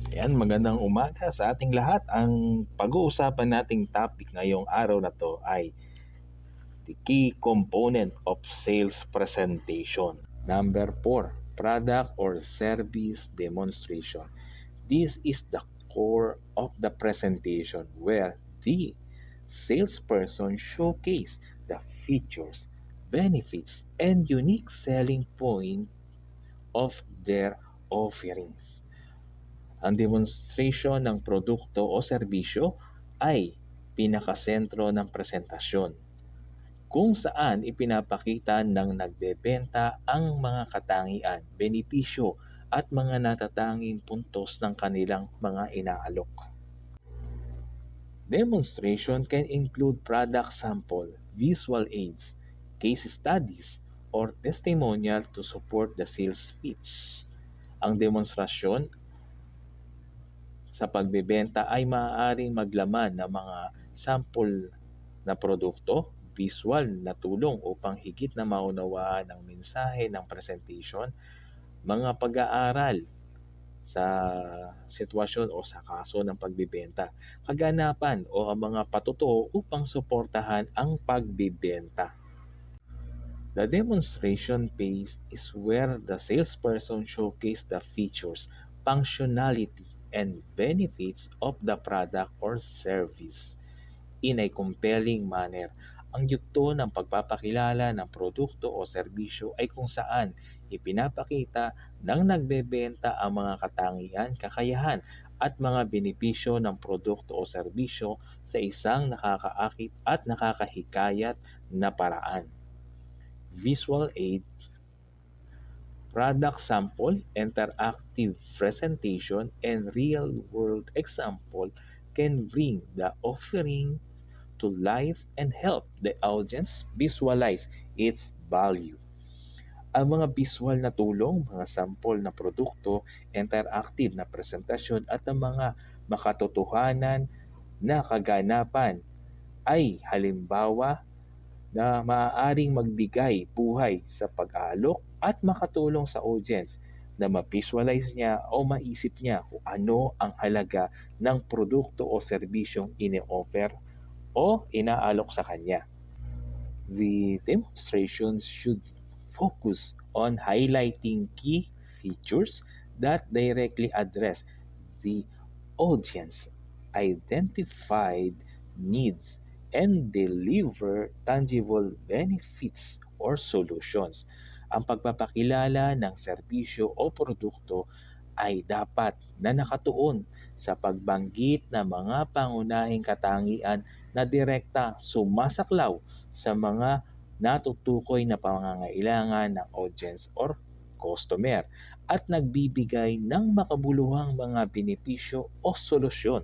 Yan, magandang umaga sa ating lahat. Ang pag-uusapan nating topic ngayong araw na to ay the key component of sales presentation. Number 4, product or service demonstration. This is the core of the presentation where the salesperson showcase the features, benefits, and unique selling point of their offerings. Ang demonstration ng produkto o serbisyo ay pinakasentro ng presentasyon, kung saan ipinapakita ng nagbebenta ang mga katangian, benepisyo at mga natatanging puntos ng kanilang mga inaalok. Demonstration can include product sample, visual aids, case studies, or testimonial to support the sales pitch. Ang demonstrasyon sa pagbebenta ay maaaring maglaman ng mga sample na produkto, visual na tulong upang higit na maunawaan ang mensahe ng presentation, mga pag-aaral sa sitwasyon o sa kaso ng pagbebenta, kaganapan o ang mga patutuo upang suportahan ang pagbebenta. The demonstration phase is where the salesperson showcases the features, functionality, and benefits of the product or service in a compelling manner. Ang yugto ng pagpapakilala ng produkto o serbisyo ay kung saan ipinapakita ng nagbebenta ang mga katangian, kakayahan, at mga benepisyo ng produkto o serbisyo sa isang nakakaakit at nakakahikayat na paraan. Visual aid, product sample, interactive presentation, and real-world example can bring the offering to life and help the audience visualize its value. Ang mga visual na tulong, mga sample na produkto, interactive na presentasyon at ang mga makatotohanan na kaganapan ay halimbawa na maaaring magbigay buhay sa pag-aalok at makatulong sa audience na ma-visualize niya o maisip niya kung ano ang halaga ng produkto o serbisyong ini-offer o inaalok sa kanya. The demonstrations should focus on highlighting key features that directly address the audience identified needs and deliver tangible benefits or solutions. Ang pagpapakilala ng serbisyo o produkto ay dapat na nakatuon sa pagbanggit ng mga pangunahing katangian na direkta sumasaklaw sa mga natutukoy na pangangailangan ng audience or customer at nagbibigay ng makabuluhang mga benepisyo o solusyon.